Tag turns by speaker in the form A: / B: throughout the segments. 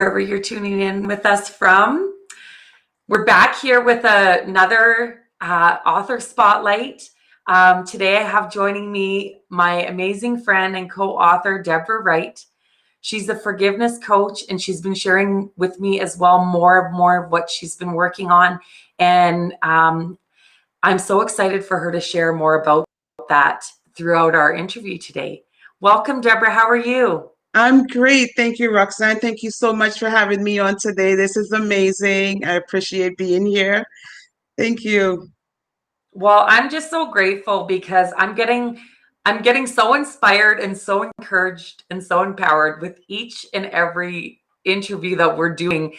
A: wherever you're tuning in with us from. We're back here with another author spotlight. Today I have joining me my amazing friend and co-author, Deborah Wright. She's a forgiveness coach, and she's been sharing with me as well more of what she's been working on. And I'm so excited for her to share more about that throughout our interview today. Welcome, Deborah. How are you?
B: I'm great. Thank you, Roxanne. Thank you so much for having me on today. This is amazing. I appreciate being here. Thank you.
A: Well, I'm just so grateful because I'm getting so inspired and so encouraged and so empowered with each and every interview that we're doing.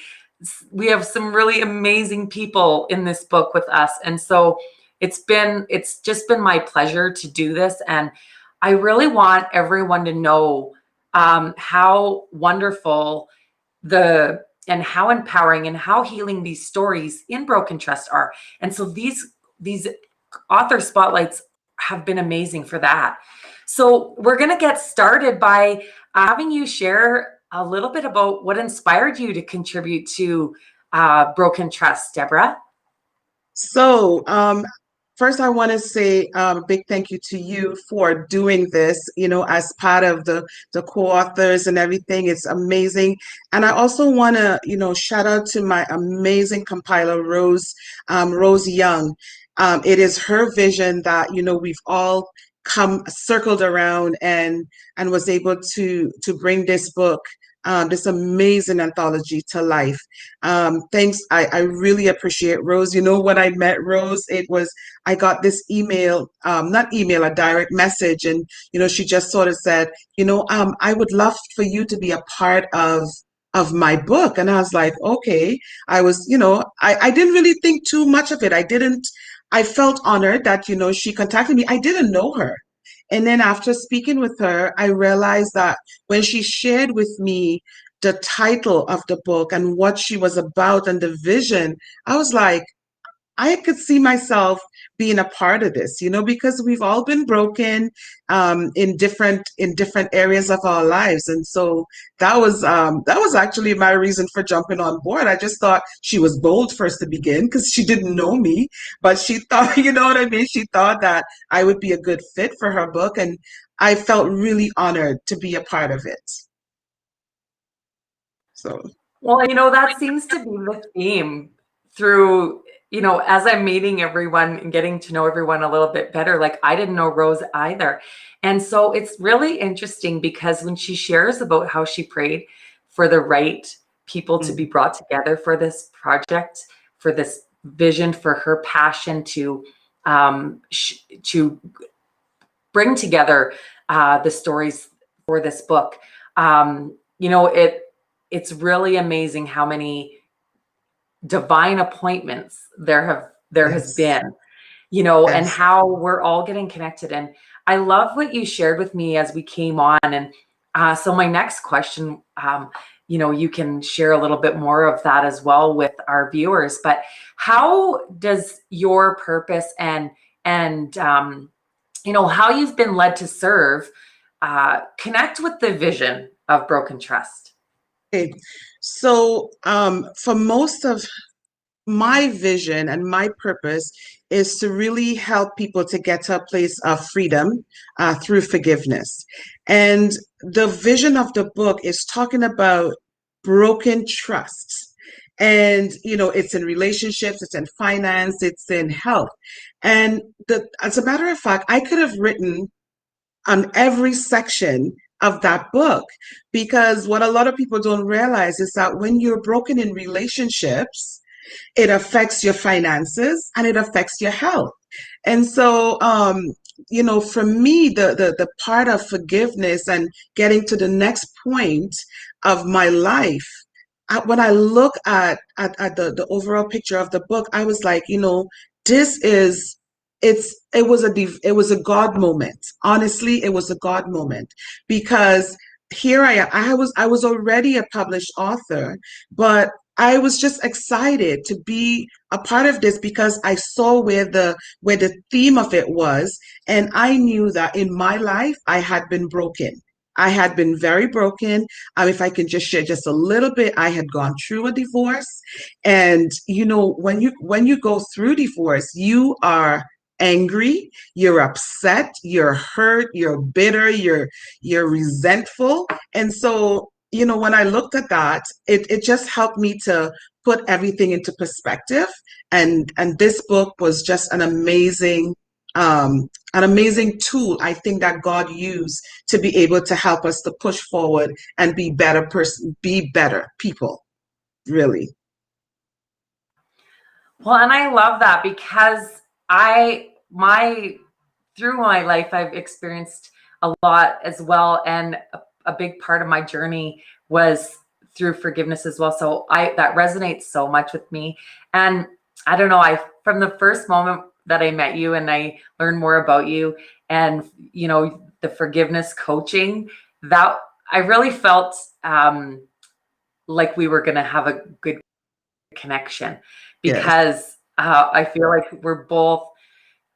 A: We have some really amazing people in this book with us. And so it's just been my pleasure to do this. And I really want everyone to know how wonderful and how empowering and how healing these stories in Broken Trust are. And so these author spotlights have been amazing for that. So we're going to get started by having you share a little bit about what inspired you to contribute to Broken Trust, Deborah.
B: So, first, I want to say a big thank you to you for doing this, as part of the co-authors and everything. It's amazing. And I also want to, shout out to my amazing compiler, Rose Young. It is her vision that, we've all come circled around and was able to bring this book, this amazing anthology to life. Thanks. I really appreciate Rose. When I met Rose, I got this email, not email, a direct message. And, she just sort of said, I would love for you to be a part of my book. And I was like, okay. I was, I didn't really think too much of it. I felt honored that, she contacted me. I didn't know her. And then after speaking with her, I realized that when she shared with me the title of the book and what she was about and the vision, I was like, I could see myself being a part of this, because we've all been broken in different areas of our lives, and so that was actually my reason for jumping on board. I just thought she was bold first to begin because she didn't know me, but she thought, you know what I mean. She thought that I would be a good fit for her book, and I felt really honored to be a part of it. So.
A: Well, that seems to be the theme through, as I'm meeting everyone and getting to know everyone a little bit better. Like, I didn't know Rose either. And so it's really interesting because when she shares about how she prayed for the right people to be brought together for this project, for this vision, for her passion to bring together the stories for this book, it's really amazing how many divine appointments there has
B: Yes.
A: been, and
B: Yes.
A: how we're all getting connected. And I love what you shared with me as we came on. And so my next question, you can share a little bit more of that as well with our viewers. But how does your purpose and how you've been led to serve connect with the vision of Broken Trust?
B: Okay. So, for most of my vision and my purpose is to really help people to get to a place of freedom through forgiveness. And the vision of the book is talking about broken trust. And, it's in relationships, it's in finance, it's in health. And as a matter of fact, I could have written on every section of that book, because what a lot of people don't realize is that when you're broken in relationships, it affects your finances and it affects your health. And so, for me, the part of forgiveness and getting to the next point of my life, when I look at the overall picture of the book, I was like, this is it was a God moment. Honestly, it was a God moment, because here I am. I was already a published author, but I was just excited to be a part of this because I saw where the theme of it was, and I knew that in my life I had been broken. I had been very broken. If I can just share just a little bit, I had gone through a divorce. And when you go through divorce, you are angry, you're upset, you're hurt, you're bitter, you're resentful. And so, when I looked at that, it just helped me to put everything into perspective. And this book was just an amazing tool, I think, that God used to be able to help us to push forward and be better people, really.
A: Well, and I love that because my through my life, I've experienced a lot as well. And a big part of my journey was through forgiveness as well. So that resonates so much with me. And I don't know, from the first moment that I met you and I learned more about you and, the forgiveness coaching, that I really felt like we were going to have a good connection
B: Yes.
A: because I feel like we're both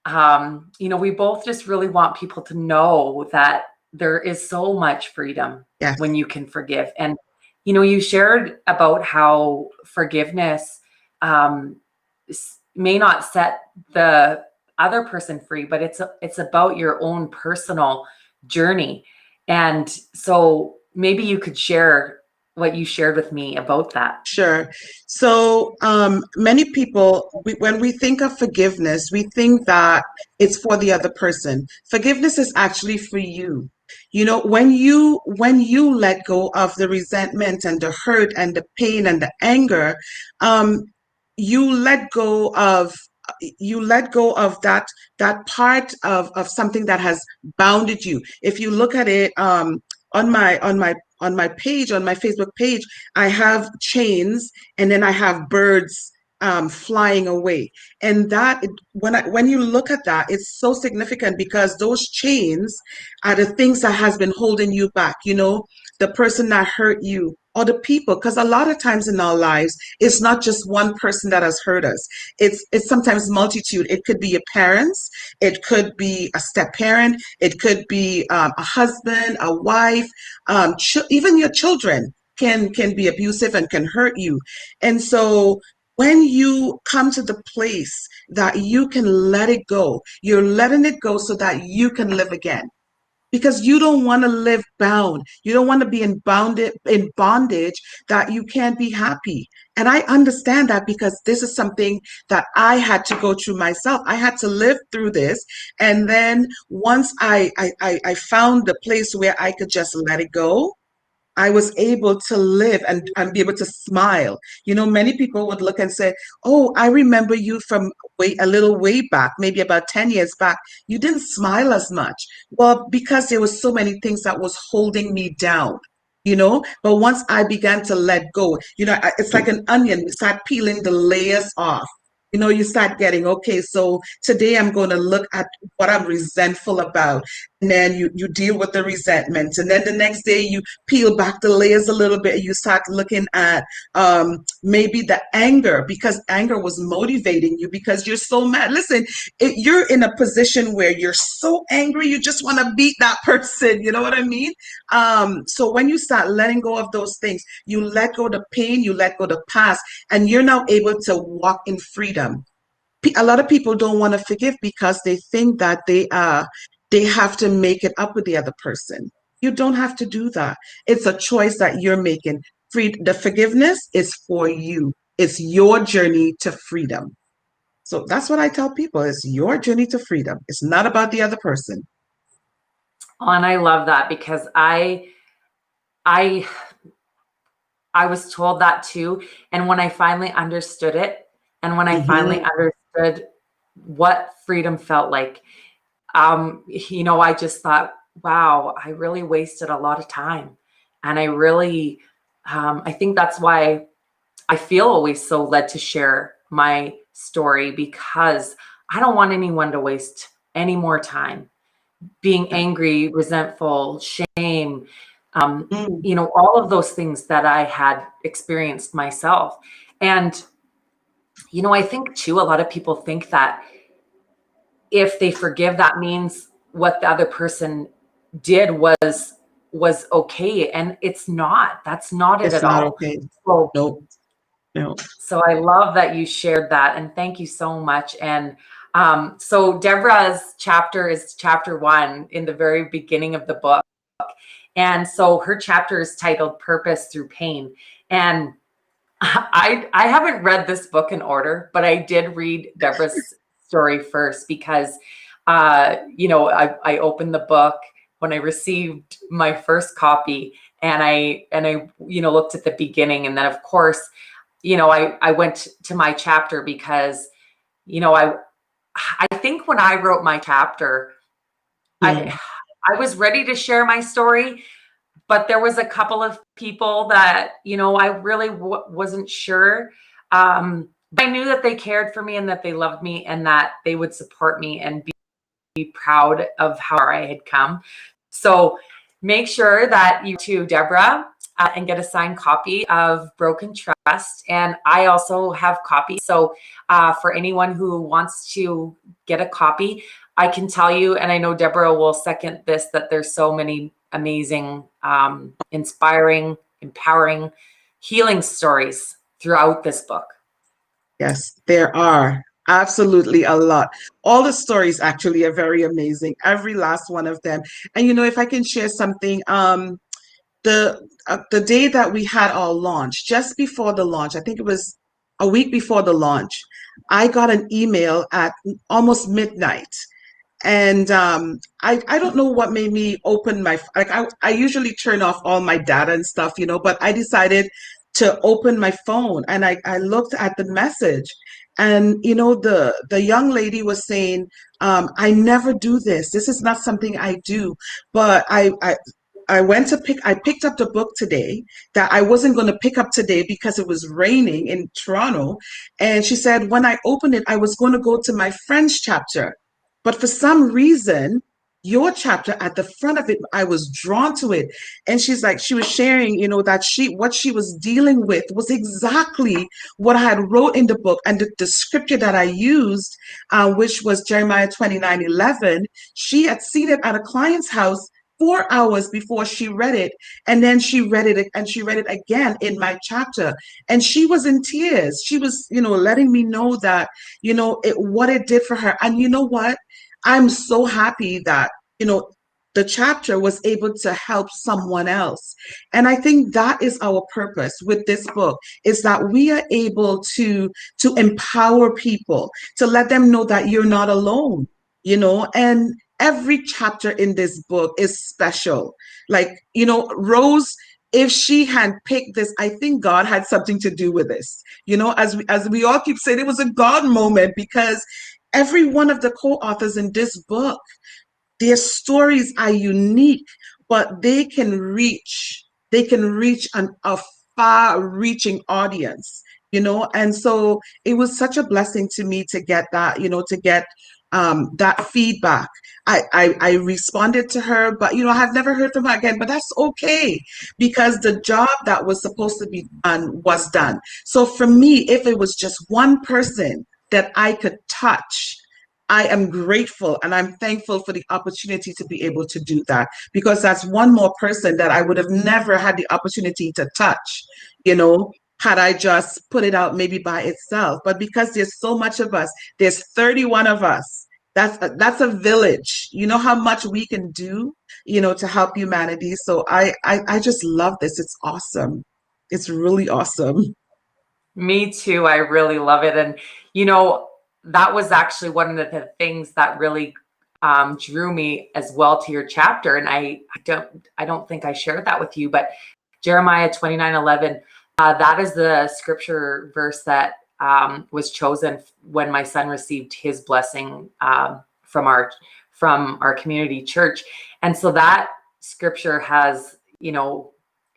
A: we both just really want people to know that there is so much freedom
B: Yes.
A: when you can forgive. And, you shared about how forgiveness um, may not set the other person free, but it's about your own personal journey. And so maybe you could share what you shared with me about that.
B: Sure. So, many people, when we think of forgiveness, we think that it's for the other person. Forgiveness is actually for you. When you let go of the resentment and the hurt and the pain and the anger, um, you let go of that part of something that has bounded you. If you look at it, on my page, on my Facebook page, I have chains, and then I have birds flying away. And when you look at that, it's so significant because those chains are the things that has been holding you back. The person that hurt you or the people, because a lot of times in our lives, it's not just one person that has hurt us. It's sometimes multitude. It could be your parents, it could be a step parent, it could be a husband, a wife, even your children can be abusive and can hurt you. And so when you come to the place that you can let it go, you're letting it go so that you can live again. Because you don't want to live bound. You don't want to be in bondage that you can't be happy. And I understand that because this is something that I had to go through myself. I had to live through this. And then once I found the place where I could just let it go, I was able to live and be able to smile. Many people would look and say, "Oh, I remember you from a little way back, maybe about 10 years back. You didn't smile as much." Well, because there was so many things that was holding me down. But once I began to let go, it's like an onion. You start peeling the layers off. You start getting, okay, so today I'm going to look at what I'm resentful about. And then you deal with the resentment. And then the next day you peel back the layers a little bit and you start looking at maybe the anger, because anger was motivating you because you're so mad. Listen, you're in a position where you're so angry, you just want to beat that person. You know what I mean? So when you start letting go of those things, you let go the pain, you let go the past, and you're now able to walk in freedom. A lot of people don't want to forgive because they think that they have to make it up with the other person. You don't have to do that. It's a choice that you're making. The forgiveness is for you. It's your journey to freedom. So that's what I tell people. It's your journey to freedom. It's not about the other person.
A: Oh, and I love that because I I was told that too. And when I finally understood it, and when I finally
B: Hmm.
A: understood what freedom felt like, I just thought, wow, I really wasted a lot of time. And I think that's why I feel always so led to share my story because I don't want anyone to waste any more time being angry, resentful, shame,
B: Mm.
A: all of those things that I had experienced myself. And, I think too, a lot of people think that if they forgive, that means what the other person did was okay. And it's not. That's not it
B: It's
A: at
B: not
A: all.
B: okay.
A: So,
B: No, no.
A: so I love that you shared that, and thank you so much. And so Deborah's chapter is chapter 1 in the very beginning of the book. And so her chapter is titled Purpose Through Pain. And I haven't read this book in order, but I did read Deborah's story first because, I opened the book when I received my first copy, and I looked at the beginning, and then of course, I went to my chapter because, I think when I wrote my chapter, I
B: Mm.
A: I was ready to share my story, but there was a couple of people that, I really wasn't sure. But I knew that they cared for me and that they loved me and that they would support me and be proud of how far I had come. So make sure that you to Deborah and get a signed copy of Broken Trust. And I also have copies. So for anyone who wants to get a copy, I can tell you, and I know Deborah will second this, that there's so many amazing, inspiring, empowering, healing stories throughout this book.
B: Yes, there are absolutely a lot. All the stories actually are very amazing, every last one of them. And if I can share something, the day that we had our launch, just before the launch, I think it was a week before the launch, I got an email at almost midnight. And I don't know what made me open my, like, I usually turn off all my data and stuff, but I decided to open my phone, and I looked at the message, and the young lady was saying, I never do this. This is not something I do, but I picked up the book today that I wasn't going to pick up today because it was raining in Toronto. And she said, when I opened it, I was going to go to my friend's chapter. But for some reason, your chapter at the front of it, I was drawn to it. And she's like, she was sharing, that what she was dealing with was exactly what I had wrote in the book. And the scripture that I used, which was Jeremiah 29:11, she had seen it at a client's house 4 hours before she read it. And then she read it, and she read it again in my chapter. And she was in tears. She was, letting me know that, what it did for her. And you know what? I'm so happy that, the chapter was able to help someone else. And I think that is our purpose with this book, is that we are able to empower people, to let them know that you're not alone, and every chapter in this book is special. Like, Rose, if she had picked this, I think God had something to do with this. As we all keep saying, it was a God moment, because every one of the co-authors in this book, their stories are unique, but they can reach a far-reaching audience, and so it was such a blessing to me to get that, that feedback. I responded to her, but I have never heard from her again. But that's okay, because the job that was supposed to be done was done. So for me, if it was just one person that I could touch, I am grateful and I'm thankful for the opportunity to be able to do that, because that's one more person that I would have never had the opportunity to touch, had I just put it out maybe by itself. But because there's so much of us, there's 31 of us. That's a village. You know how much we can do, to help humanity. So I just love this. It's awesome. It's really awesome.
A: Me too. I really love it. And, that was actually one of the things that really drew me as well to your chapter. And I don't think I shared that with you, but Jeremiah 29:11, that is the scripture verse that was chosen when my son received his blessing from our community church. And so that scripture has,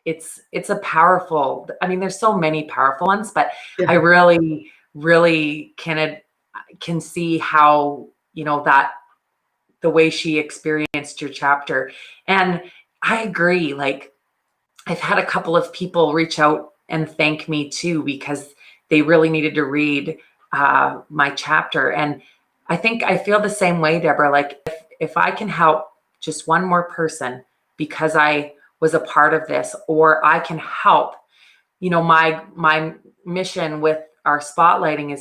A: it's a powerful, I mean, there's so many powerful ones, but
B: Yeah.
A: I really, really can see how, that the way she experienced your chapter. And I agree. Like, I've had a couple of people reach out and thank me too, because they really needed to read my chapter. And I think I feel the same way, Deborah. Like, if I can help just one more person because I was a part of this, or I can help. My mission with our spotlighting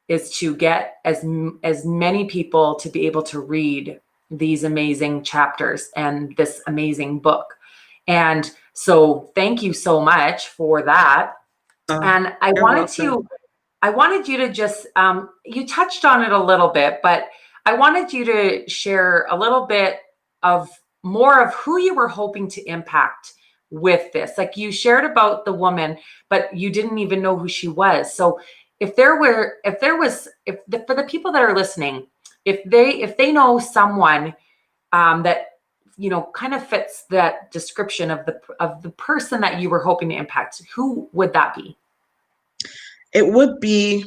A: is to get as many people to be able to read these amazing chapters and this amazing book. And so thank you so much for that. And
B: You're welcome.
A: I wanted you to just, you touched on it a little bit, but I wanted you to share a little bit of more of who you were hoping to impact with this. Like you shared about the woman, but you didn't even know who she was. So for the people that are listening, if they know someone that kind of fits that description of the person that you were hoping to impact, who would that be?
B: It would be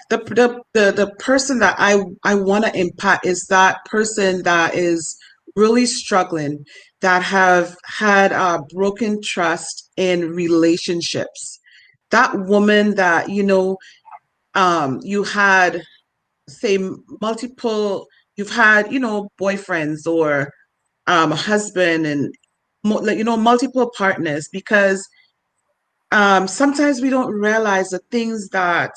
B: the person that I want to impact is that person that is really struggling, that have had broken trust in relationships. That woman that, you had, say, multiple, you've had, boyfriends or a husband and, multiple partners, because sometimes we don't realize the things that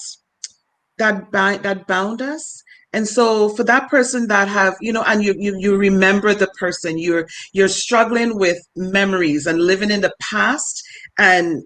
B: bound us. And so for that person that have, and you remember the person, you're struggling with memories and living in the past, and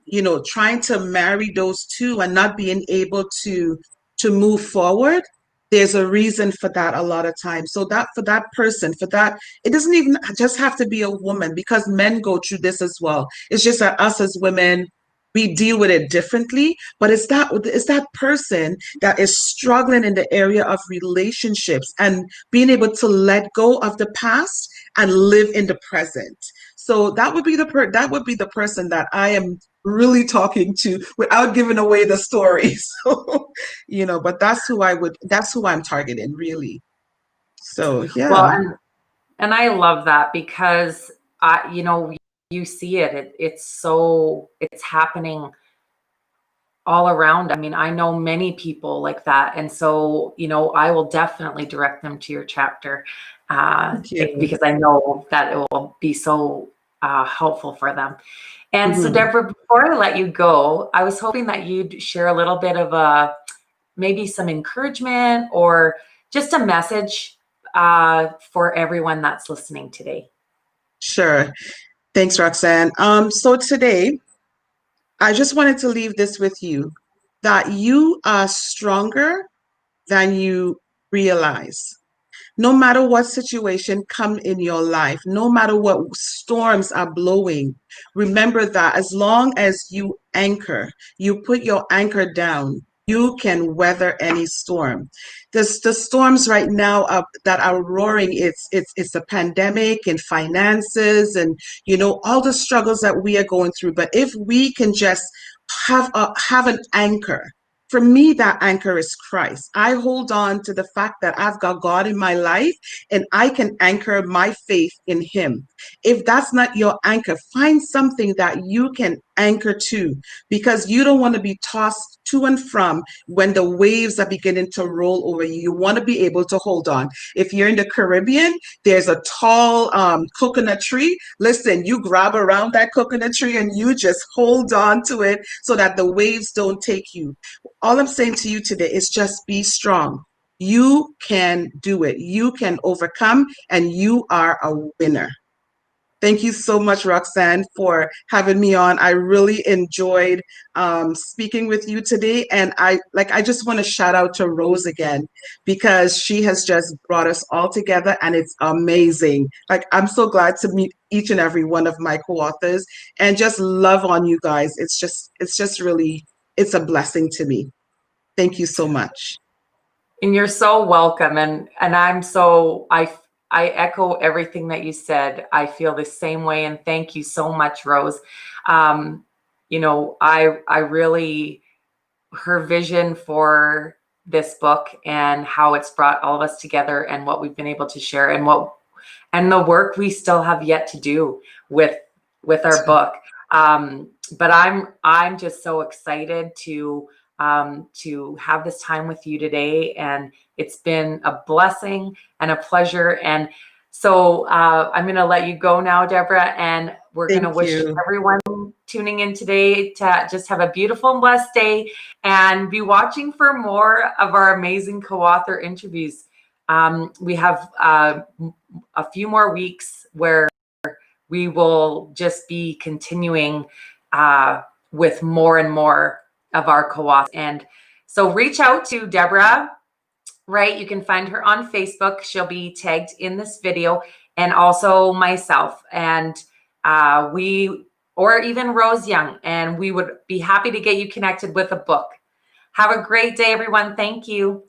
B: trying to marry those two and not being able to move forward. There's a reason for that a lot of times. So that for that person, for that, it doesn't even just have to be a woman, because men go through this as well. It's just that us as women, we deal with it differently. But it's that person that is struggling in the area of relationships and being able to let go of the past and live in the present. So that would be the person that I am really talking to without giving away the story. So, but that's who I'm targeting, really. So
A: Well,
B: yeah.
A: and I love that because you see it's happening all around. I mean, I know many people like that. And so, I will definitely direct them to your chapter
B: Thank you.
A: because I know that it will be so helpful for them. And so,
B: Mhm.
A: Deborah, before I let you go, I was hoping that you'd share a little bit of maybe some encouragement or just a message for everyone that's listening today.
B: Sure. Thanks, Roxanne. So today, I just wanted to leave this with you, that you are stronger than you realize. No matter what situation come in your life, no matter what storms are blowing, remember that as long as you anchor, you put your anchor down, you can weather any storm. The storms right now that are roaring, it's a pandemic and finances and all the struggles that we are going through. But if we can just have an anchor. For me, that anchor is Christ. I hold on to the fact that I've got God in my life and I can anchor my faith in Him. If that's not your anchor, find something that you can anchor to, because you don't want to be tossed to and from when the waves are beginning to roll over you. You want to be able to hold on. If you're in the Caribbean, there's a tall coconut tree. Listen, you grab around that coconut tree and you just hold on to it so that the waves don't take you. All I'm saying to you today is just be strong. You can do it. You can overcome, and you are a winner. Thank you so much, Roxanne, for having me on. I really enjoyed speaking with you today. And I just want to shout out to Rose again, because she has just brought us all together and it's amazing. Like, I'm so glad to meet each and every one of my co-authors and just love on you guys. It's just really, it's a blessing to me. Thank you so much.
A: And you're so welcome. And I echo everything that you said. I feel the same way. And thank you so much, Rose. I really, her vision for this book and how it's brought all of us together and what we've been able to share and the work we still have yet to do with our book. But I'm just so excited to have this time with you today, and it's been a blessing and a pleasure. And So I'm going to let you go now, Deborah, and we're going to
B: Thank
A: wish
B: you.
A: everyone tuning in today to just have a beautiful and blessed day and be watching for more of our amazing co-author interviews. We have a few more weeks where we will just be continuing with more and more of our co-authors. And so reach out to Deborah, right? You can find her on Facebook. She'll be tagged in this video, and also myself. And or even Rose Young, and we would be happy to get you connected with a book. Have a great day, everyone. Thank you.